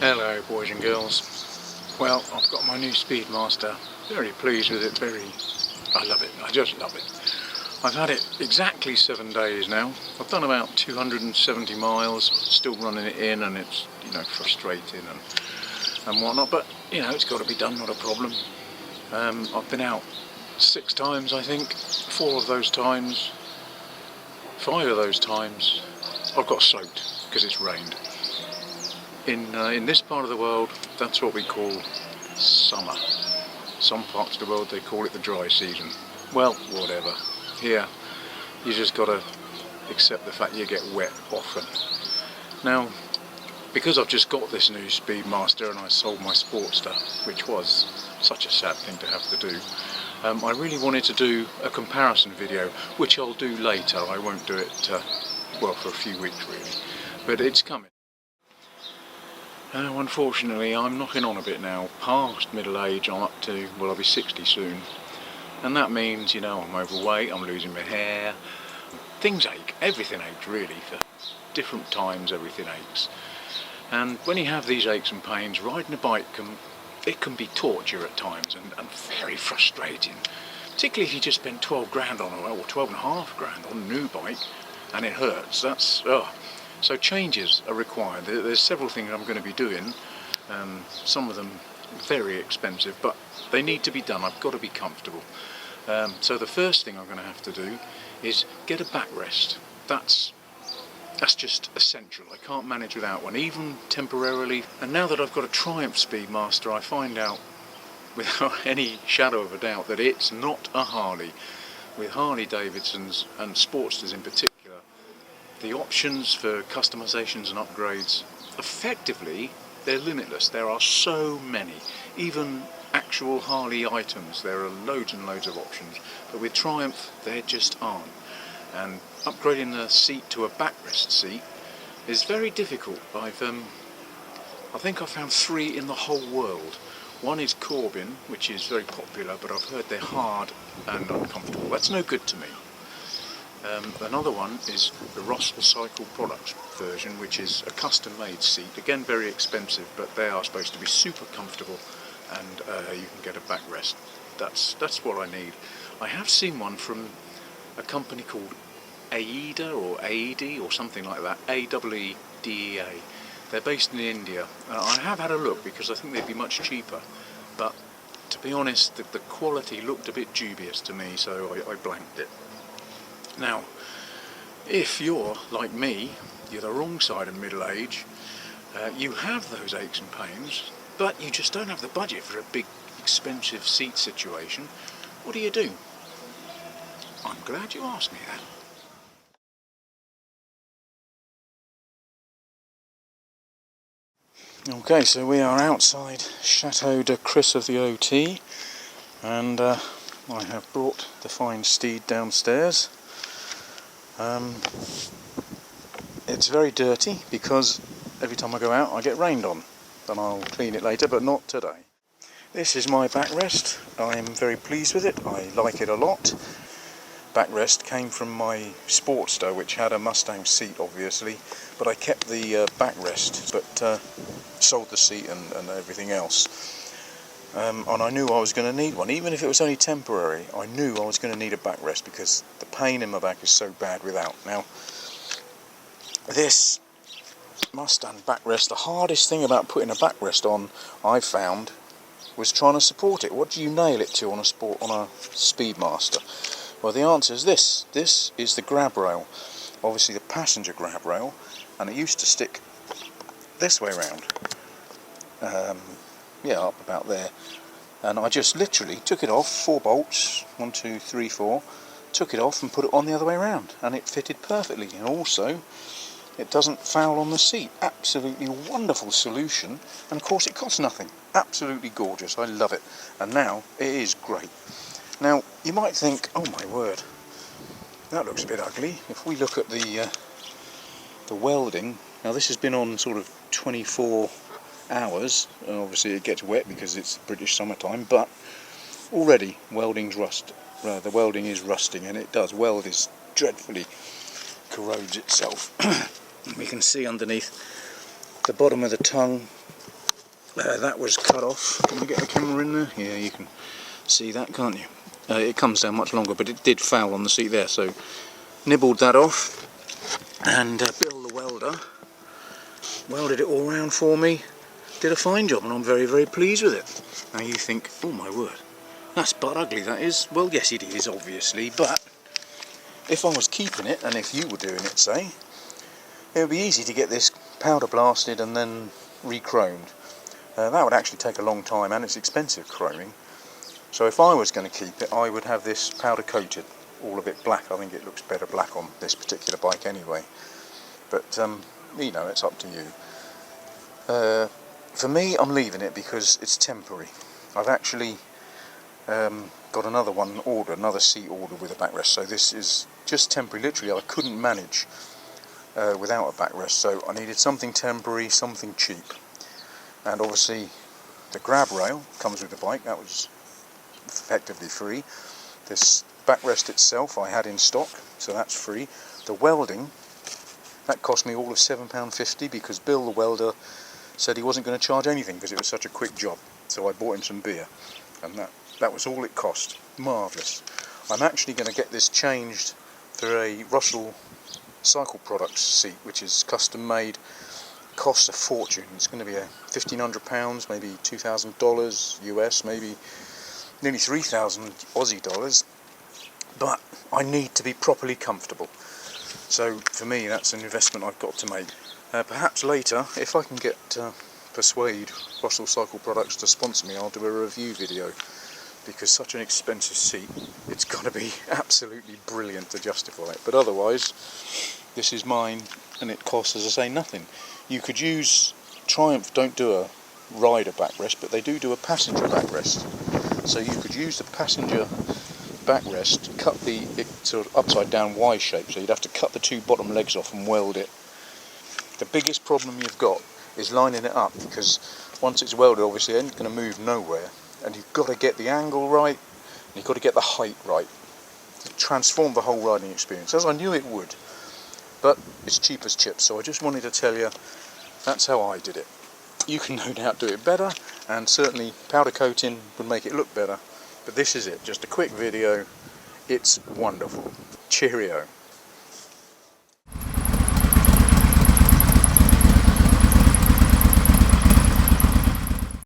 Hello boys and girls. Well, I've got my new Speedmaster. Very pleased with it, I love it, I just love it. I've had it exactly 7 days now. I've done about 270 miles, still running it in, and it's, frustrating and whatnot, but it's got to be done, not a problem. I've been out 6 times, I think. 5 of those times I've got soaked because it's rained. In this part of the world, that's what we call summer. Some parts of the world they call it the dry season. Well, whatever. Here, you just got to accept the fact you get wet often. Now, because I've just got this new Speedmaster and I sold my Sportster, which was such a sad thing to have to do, I really wanted to do a comparison video, which I'll do later. I won't do it, for a few weeks really, but it's coming. Unfortunately, I'm knocking on a bit now, past middle age. I'm up to, I'll be 60 soon, and that means, I'm overweight, I'm losing my hair, things ache, everything aches really, for different times everything aches. And when you have these aches and pains, riding a bike can be torture at times, and very frustrating, particularly if you just spent 12 grand on or 12.5 grand on a new bike, and it hurts. So changes are required. There's several things I'm going to be doing, some of them very expensive, but they need to be done. I've got to be comfortable. So the first thing I'm going to have to do is get a backrest. That's just essential. I can't manage without one, even temporarily. And now that I've got a Triumph Speedmaster, I find out without any shadow of a doubt that it's not a Harley. With Harley Davidsons and Sportsters in particular, the options for customizations and upgrades, effectively, they're limitless. There are so many. Even actual Harley items, there are loads and loads of options. But with Triumph, there just aren't. And upgrading the seat to a backrest seat is very difficult. I think I've found 3 in the whole world. One is Corbin, which is very popular, but I've heard they're hard and uncomfortable. That's no good to me. Another one is the Russell Cycle Products version, which is a custom-made seat. Again, very expensive, but they are supposed to be super comfortable, and you can get a backrest. That's what I need. I have seen one from a company called AIDA or AED or something like that. AEEDEA. They're based in India. I have had a look because I think they'd be much cheaper, but to be honest, the quality looked a bit dubious to me, so I blanked it. Now, if you're like me, you're the wrong side of middle age, you have those aches and pains, but you just don't have the budget for a big expensive seat situation, what do? I'm glad you asked me that. Okay, so we are outside Chateau de Chris of the OT, and I have brought the fine steed downstairs. It's very dirty because every time I go out I get rained on, and I'll clean it later, but not today. This is my backrest. I am very pleased with it. I like it a lot. Backrest came from my Sportster, which had a Mustang seat obviously, but I kept the backrest, but sold the seat and everything else. And I knew I was going to need one, even if it was only temporary. I knew I was going to need a backrest because the pain in my back is so bad without. Now, this Mustang backrest, the hardest thing about putting a backrest on, I found, was trying to support it. What do you nail it to on a Speedmaster? Well, the answer is this. This is the grab rail, obviously the passenger grab rail, and it used to stick this way around. Up about there, and I just literally took it off, 4 bolts, 1, 2, 3, 4, took it off and put it on the other way around, and it fitted perfectly, and also it doesn't foul on the seat. Absolutely wonderful solution, and of course it costs nothing. Absolutely gorgeous, I love it, and now it is great. Now you might think, oh my word, that looks a bit ugly. If we look at the welding, now this has been on sort of 24 hours, and obviously it gets wet because it's British summertime, but already the welding is rusting, and it does. Weld is dreadfully corrodes itself. We can see underneath the bottom of the tongue that was cut off. Can we get the camera in there? Yeah, you can see that, can't you? It comes down much longer, but it did foul on the seat there, so nibbled that off. And Bill the welder welded it all round for me, did a fine job, and I'm very, very pleased with it. Now you think, oh my word, that's butt ugly, that is. Well, yes it is, obviously, but if I was keeping it, and if you were doing it, say, it would be easy to get this powder blasted and then re-chromed. That would actually take a long time, and it's expensive chroming. So if I was going to keep it, I would have this powder coated, all of it black. I think it looks better black on this particular bike anyway. But, you know, it's up to you. For me, I'm leaving it because it's temporary. I've actually got another one ordered, another seat ordered with a backrest. So this is just temporary. Literally, I couldn't manage without a backrest. So I needed something temporary, something cheap. And obviously, the grab rail comes with the bike. That was effectively free. This backrest itself I had in stock, so that's free. The welding, that cost me all of £7.50 because Bill the welder said he wasn't going to charge anything because it was such a quick job. So I bought him some beer, and that was all it cost. Marvellous. I'm actually going to get this changed for a Russell Cycle Products seat, which is custom made. Costs a fortune. It's going to be £1,500, maybe $2,000 US, maybe nearly 3,000 Aussie dollars. But I need to be properly comfortable. So for me, that's an investment I've got to make. Perhaps later, if I can persuade Russell Cycle Products to sponsor me, I'll do a review video, because such an expensive seat, it's got to be absolutely brilliant to justify it. But otherwise, this is mine, and it costs, as I say, nothing. You could use Triumph, don't do a rider backrest, but they do a passenger backrest. So you could use the passenger backrest, cut the sort of upside down Y shape, so you'd have to cut the two bottom legs off and weld it. The biggest problem you've got is lining it up, because once it's welded, obviously it ain't going to move nowhere, and you've got to get the angle right, and you've got to get the height right to transform the whole riding experience, as I knew it would. But it's cheap as chips, so I just wanted to tell you that's how I did it. You can no doubt do it better, and certainly powder coating would make it look better. But this is it, just a quick video. It's wonderful. Cheerio.